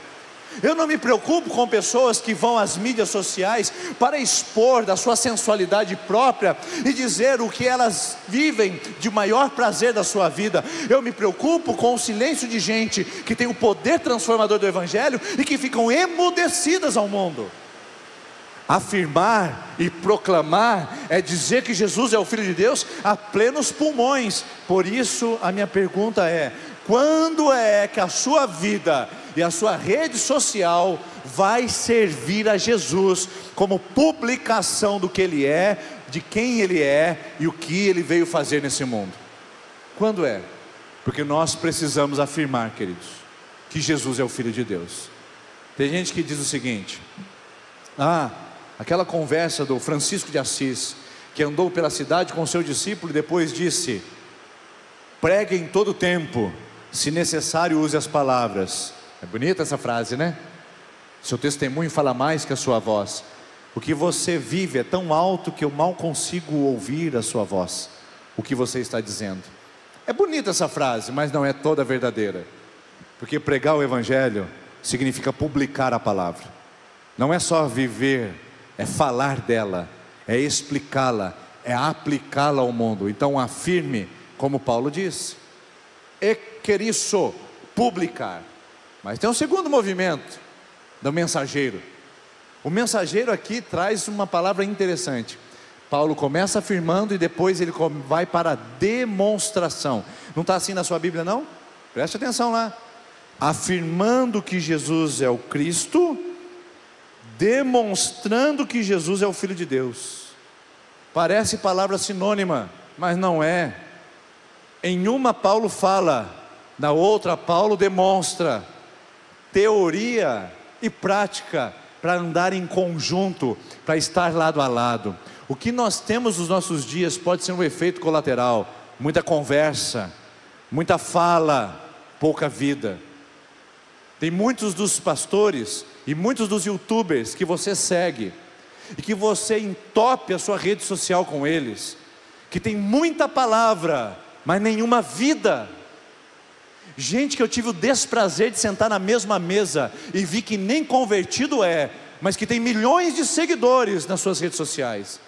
S1: Eu não me preocupo com pessoas que vão às mídias sociais para expor da sua sensualidade própria e dizer o que elas vivem de maior prazer da sua vida. Eu me preocupo com o silêncio de gente que tem o poder transformador do evangelho e que ficam emudecidas ao mundo. Afirmar e proclamar é dizer que Jesus é o Filho de Deus a plenos pulmões. Por isso a minha pergunta é: quando é que a sua vida e a sua rede social vai servir a Jesus como publicação do que Ele é, de quem Ele é e o que Ele veio fazer nesse mundo? Quando é? Porque nós precisamos afirmar, queridos, que Jesus é o Filho de Deus. Tem gente que diz o seguinte: aquela conversa do Francisco de Assis, que andou pela cidade com o seu discípulo e depois disse: pregue em todo tempo, se necessário use as palavras. É bonita essa frase, né? Seu testemunho fala mais que a sua voz. O que você vive é tão alto que eu mal consigo ouvir a sua voz, o que você está dizendo. É bonita essa frase, mas não é toda verdadeira. Porque pregar o evangelho significa publicar a palavra. Não é só viver, é falar dela, é explicá-la, é aplicá-la ao mundo. Então afirme, como Paulo diz, equerisso, publicar. Mas tem um segundo movimento do mensageiro. O mensageiro aqui traz uma palavra interessante. Paulo começa afirmando e depois ele vai para a demonstração. Não está assim na sua Bíblia, não? Preste atenção lá. Afirmando que Jesus é o Cristo, demonstrando que Jesus é o Filho de Deus. Parece palavra sinônima, mas não é. Em uma Paulo fala, na outra Paulo demonstra. Teoria e prática para andar em conjunto, para estar lado a lado. O que nós temos nos nossos dias pode ser um efeito colateral: muita conversa, muita fala, pouca vida. Tem muitos dos pastores e muitos dos youtubers que você segue e que você entope a sua rede social com eles, que tem muita palavra, mas nenhuma vida. Gente que eu tive o desprazer de sentar na mesma mesa e vi que nem convertido é, mas que tem milhões de seguidores nas suas redes sociais,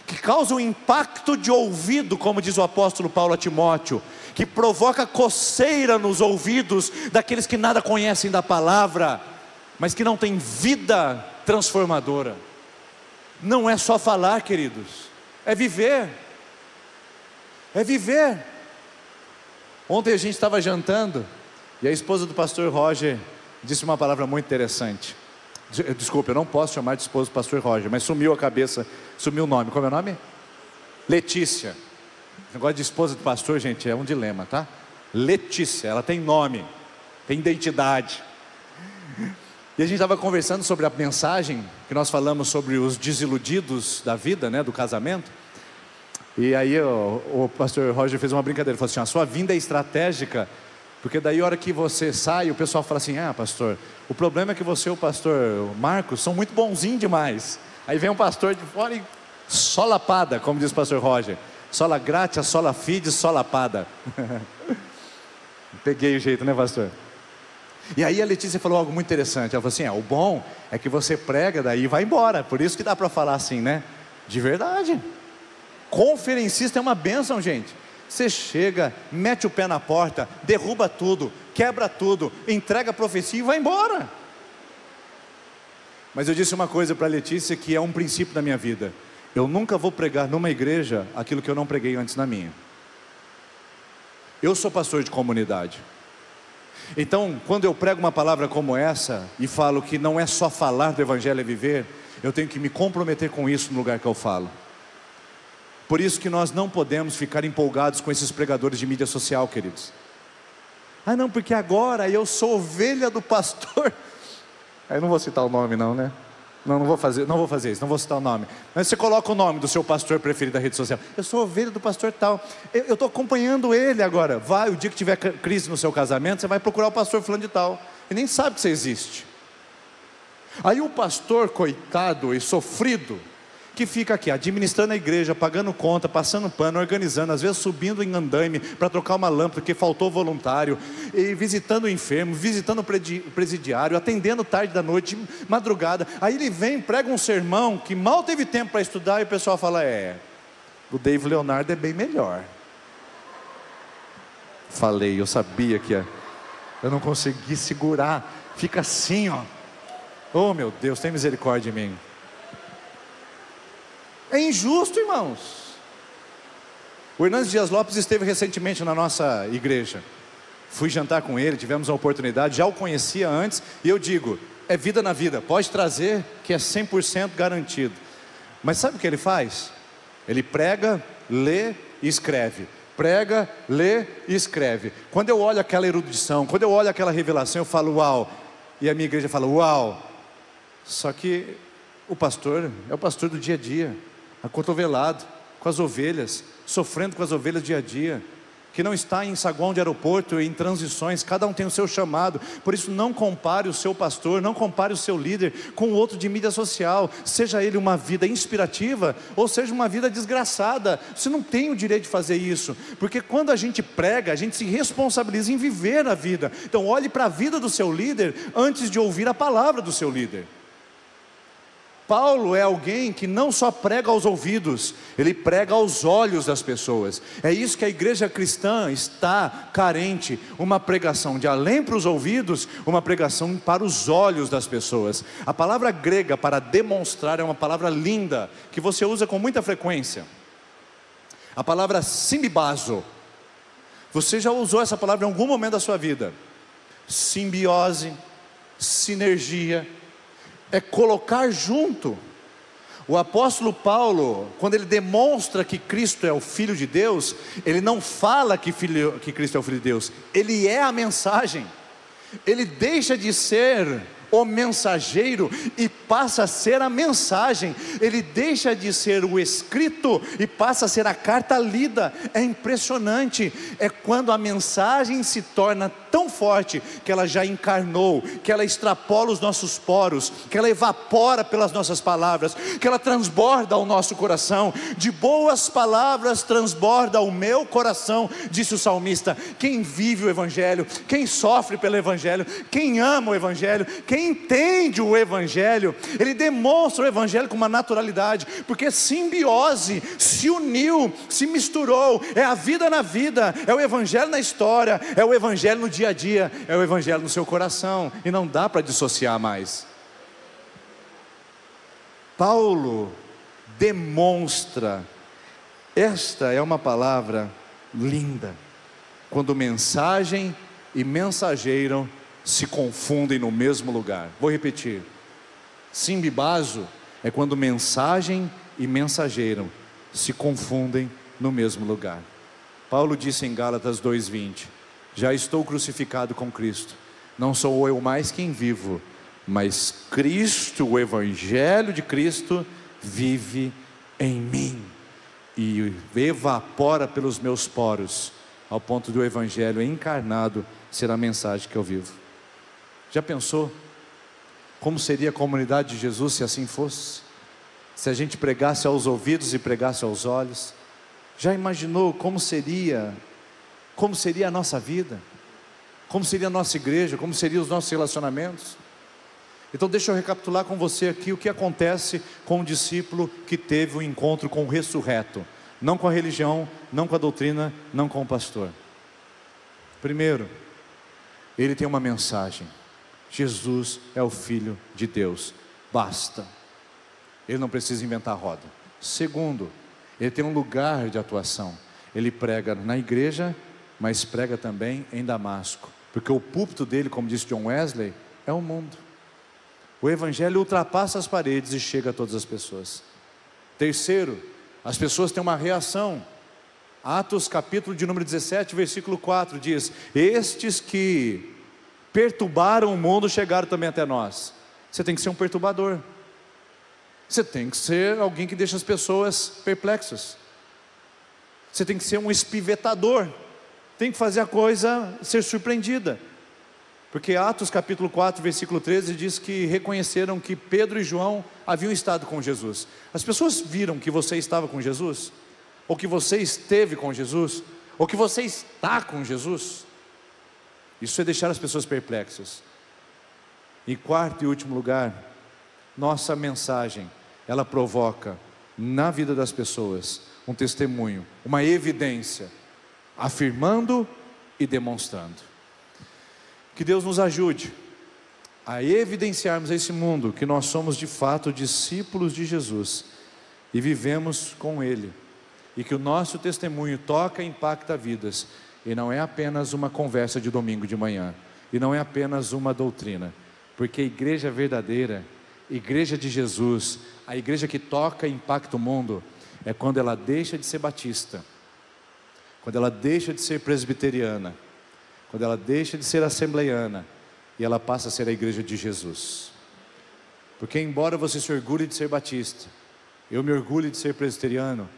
S1: que causa um impacto de ouvido, como diz o apóstolo Paulo a Timóteo, que provoca coceira nos ouvidos daqueles que nada conhecem da palavra. mas que não tem vida transformadora. Não é só falar, queridos, é viver. É viver. Ontem a gente estava jantando e a esposa do pastor Roger disse uma palavra muito interessante. Desculpa, eu não posso chamar de esposa do pastor Roger, mas sumiu a cabeça, sumiu o nome. Qual é o nome? Letícia. O negócio de esposa do pastor, gente, é um dilema, tá? Letícia, ela tem nome, tem identidade. E a gente estava conversando sobre a mensagem que nós falamos sobre os desiludidos da vida, né, do casamento. E aí o pastor Roger fez uma brincadeira, ele falou assim: a sua vinda é estratégica, porque daí a hora que você sai, o pessoal fala assim: ah, pastor, o problema é que você e o pastor Marcos são muito bonzinhos demais. Aí vem um pastor de fora e sola pada, como diz o pastor Roger, sola gratia, sola fide, sola pada. Peguei o jeito, né, pastor? E aí a Letícia falou algo muito interessante. Ela falou assim: o bom é que você prega daí e vai embora, por isso que dá para falar assim, né? De verdade. Conferencista é uma bênção, gente. Você chega, mete o pé na porta, derruba tudo, quebra tudo, entrega a profecia e vai embora. Mas eu disse uma coisa para a Letícia que é um princípio da minha vida: eu nunca vou pregar numa igreja aquilo que eu não preguei antes na minha. Eu sou pastor de comunidade. Então, quando eu prego uma palavra como essa e falo que não é só falar do evangelho, é viver, eu tenho que me comprometer com isso no lugar que eu falo. Por isso que nós não podemos ficar empolgados com esses pregadores de mídia social, queridos. Ah não, porque agora eu sou ovelha do pastor. Aí não vou citar o nome não, né? Não vou fazer isso, não vou citar o nome. Mas você coloca o nome do seu pastor preferido da rede social. Eu sou ovelha do pastor tal. Eu estou acompanhando ele agora. Vai, o dia que tiver crise no seu casamento, você vai procurar o pastor fulano de tal. E nem sabe que você existe. Aí o pastor, coitado e sofrido, que fica aqui administrando a igreja, pagando conta, passando pano, organizando, às vezes subindo em andaime para trocar uma lâmpada porque faltou voluntário, e visitando o enfermo, visitando o presidiário, atendendo tarde da noite, madrugada. Aí ele vem, prega um sermão que mal teve tempo para estudar, e o pessoal fala: o Dave Leonardo é bem melhor. Falei, eu sabia que eu não consegui segurar, fica assim, ó. Oh meu Deus, tem misericórdia de mim. É injusto, irmãos. O Hernandes Dias Lopes esteve recentemente na nossa igreja. Fui jantar com ele, tivemos a oportunidade, já o conhecia antes. E eu digo, é vida na vida, pode trazer que é 100% garantido. Mas sabe o que ele faz? Ele prega, lê e escreve. Prega, lê e escreve. Quando eu olho aquela erudição, quando eu olho aquela revelação, eu falo uau. E a minha igreja fala uau. Só que o pastor é o pastor do dia a dia, acotovelado, com as ovelhas, sofrendo com as ovelhas dia a dia, que não está em saguão de aeroporto, em transições, cada um tem o seu chamado. Por isso não compare o seu pastor, não compare o seu líder com o outro de mídia social, seja ele uma vida inspirativa, ou seja uma vida desgraçada. Você não tem o direito de fazer isso, porque quando a gente prega, a gente se responsabiliza em viver a vida. Então olhe para a vida do seu líder, antes de ouvir a palavra do seu líder. Paulo é alguém que não só prega aos ouvidos, ele prega aos olhos das pessoas. É isso que a igreja cristã está carente, uma pregação de além para os ouvidos, uma pregação para os olhos das pessoas. A palavra grega para demonstrar é uma palavra linda, que você usa com muita frequência. A palavra simbibazo. Você já usou essa palavra em algum momento da sua vida? Simbiose, sinergia, é colocar junto. O apóstolo Paulo, quando ele demonstra que Cristo é o Filho de Deus, ele não fala que Cristo é o Filho de Deus, ele é a mensagem. Ele deixa de ser o mensageiro e passa a ser a mensagem. Ele deixa de ser o escrito e passa a ser a carta lida. É impressionante. É quando a mensagem se torna tão forte que ela já encarnou, que ela extrapola os nossos poros, que ela evapora pelas nossas palavras, que ela transborda o nosso coração. De boas palavras transborda o meu coração, disse o salmista. Quem vive o evangelho, quem sofre pelo evangelho, quem ama o evangelho, quem entende o evangelho, ele demonstra o evangelho com uma naturalidade, porque simbiose, se uniu, se misturou. É a vida na vida, é o evangelho na história, é o evangelho no dia dia a dia é o Evangelho no seu coração, e não dá para dissociar mais. Paulo demonstra, esta é uma palavra linda, quando mensagem e mensageiro se confundem no mesmo lugar. Vou repetir, simbibazo é quando mensagem e mensageiro se confundem no mesmo lugar. Paulo disse em Gálatas 2:20, já estou crucificado com Cristo, não sou eu mais quem vivo, mas Cristo, o Evangelho de Cristo, vive em mim, e evapora pelos meus poros, ao ponto do Evangelho encarnado ser a mensagem que eu vivo. Já pensou como seria a comunidade de Jesus se assim fosse? Se a gente pregasse aos ouvidos e pregasse aos olhos? Já imaginou como seria a nossa vida? Como seria a nossa igreja? Como seriam os nossos relacionamentos? Então deixa eu recapitular com você aqui o que acontece com o discípulo que teve um encontro com o ressurreto. Não com a religião, não com a doutrina, não com o pastor. Primeiro, ele tem uma mensagem: Jesus é o Filho de Deus, basta. Ele não precisa inventar roda. Segundo, ele tem um lugar de atuação. Ele prega na igreja, mas prega também em Damasco, porque o púlpito dele, como disse John Wesley, é o mundo. O Evangelho ultrapassa as paredes e chega a todas as pessoas. Terceiro, as pessoas têm uma reação. Atos capítulo de número 17, versículo 4 diz: estes que perturbaram o mundo chegaram também até nós. Você tem que ser um perturbador. Você tem que ser alguém que deixa as pessoas perplexas. Você tem que ser um espivetador. Tem que fazer a coisa ser surpreendida. Porque Atos capítulo 4, versículo 13 diz que reconheceram que Pedro e João haviam estado com Jesus. As pessoas viram que você estava com Jesus? Ou que você esteve com Jesus? Ou que você está com Jesus? Isso é deixar as pessoas perplexas. Em quarto e último lugar, nossa mensagem, ela provoca na vida das pessoas um testemunho, uma evidência, afirmando e demonstrando. Que Deus nos ajude a evidenciarmos a esse mundo que nós somos de fato discípulos de Jesus e vivemos com Ele, e que o nosso testemunho toca e impacta vidas, e não é apenas uma conversa de domingo de manhã, e não é apenas uma doutrina, porque a igreja verdadeira, igreja de Jesus, a igreja que toca e impacta o mundo, é quando ela deixa de ser batista, quando ela deixa de ser presbiteriana, quando ela deixa de ser assembleiana e ela passa a ser a igreja de Jesus. Porque embora você se orgulhe de ser batista, eu me orgulho de ser presbiteriano,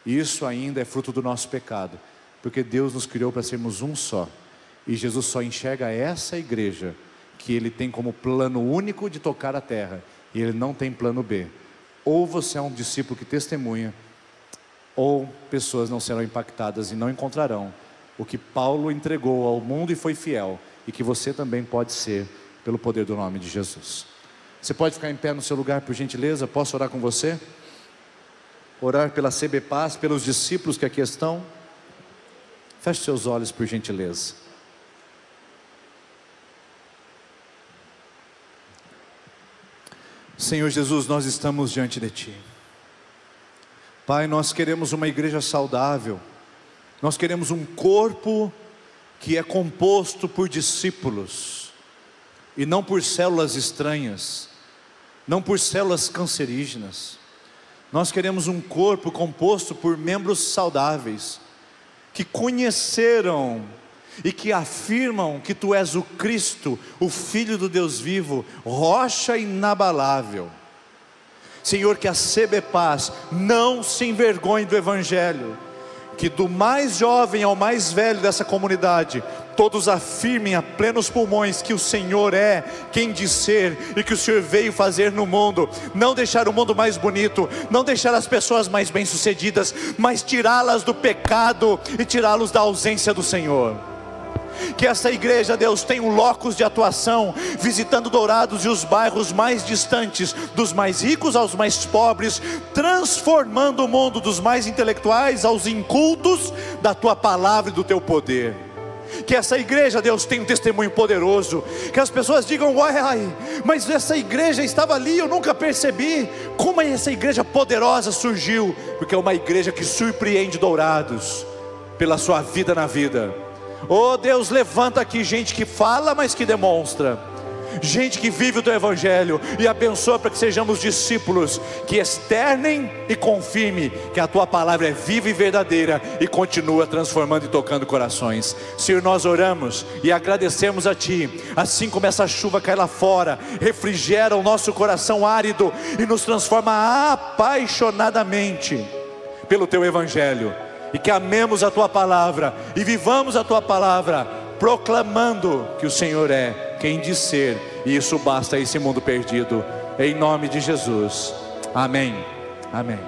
S1: isso ainda é fruto do nosso pecado, porque Deus nos criou para sermos um só, e Jesus só enxerga essa igreja que Ele tem como plano único de tocar a terra, e Ele não tem plano B. Ou você é um discípulo que testemunha, ou pessoas não serão impactadas e não encontrarão o que Paulo entregou ao mundo e foi fiel, e que você também pode ser, pelo poder do nome de Jesus. Você pode ficar em pé no seu lugar, por gentileza? Posso orar com você? Orar pela CB Paz, pelos discípulos que aqui estão. Feche seus olhos, por gentileza. Senhor Jesus, nós estamos diante de Ti. Pai, nós queremos uma igreja saudável. Nós queremos um corpo que é composto por discípulos, e não por células estranhas, não por células cancerígenas. Nós queremos um corpo composto por membros saudáveis, que conheceram e que afirmam que Tu és o Cristo, o Filho do Deus vivo, rocha inabalável. Senhor, que a CB Paz não se envergonhe do Evangelho, que do mais jovem ao mais velho dessa comunidade, todos afirmem a plenos pulmões que o Senhor é quem diz ser, e que o Senhor veio fazer no mundo, não deixar o mundo mais bonito, não deixar as pessoas mais bem-sucedidas, mas tirá-las do pecado e tirá-los da ausência do Senhor. Que essa igreja, Deus, tenha um locus de atuação, visitando Dourados e os bairros mais distantes, dos mais ricos aos mais pobres, transformando o mundo dos mais intelectuais aos incultos da Tua palavra e do Teu poder. Que essa igreja, Deus, tenha um testemunho poderoso. Que as pessoas digam: uai, mas essa igreja estava ali, eu nunca percebi. Como essa igreja poderosa surgiu? Porque é uma igreja que surpreende Dourados pela sua vida na vida. Oh Deus, levanta aqui gente que fala, mas que demonstra, gente que vive o teu evangelho, e abençoa para que sejamos discípulos que externem e confirme que a tua palavra é viva e verdadeira e continua transformando e tocando corações. Senhor, nós oramos e agradecemos a ti, assim como essa chuva cai lá fora, refrigera o nosso coração árido e nos transforma apaixonadamente pelo teu evangelho, e que amemos a tua palavra e vivamos a tua palavra, proclamando que o Senhor é quem diz ser, e isso basta a esse mundo perdido. Em nome de Jesus, amém, amém.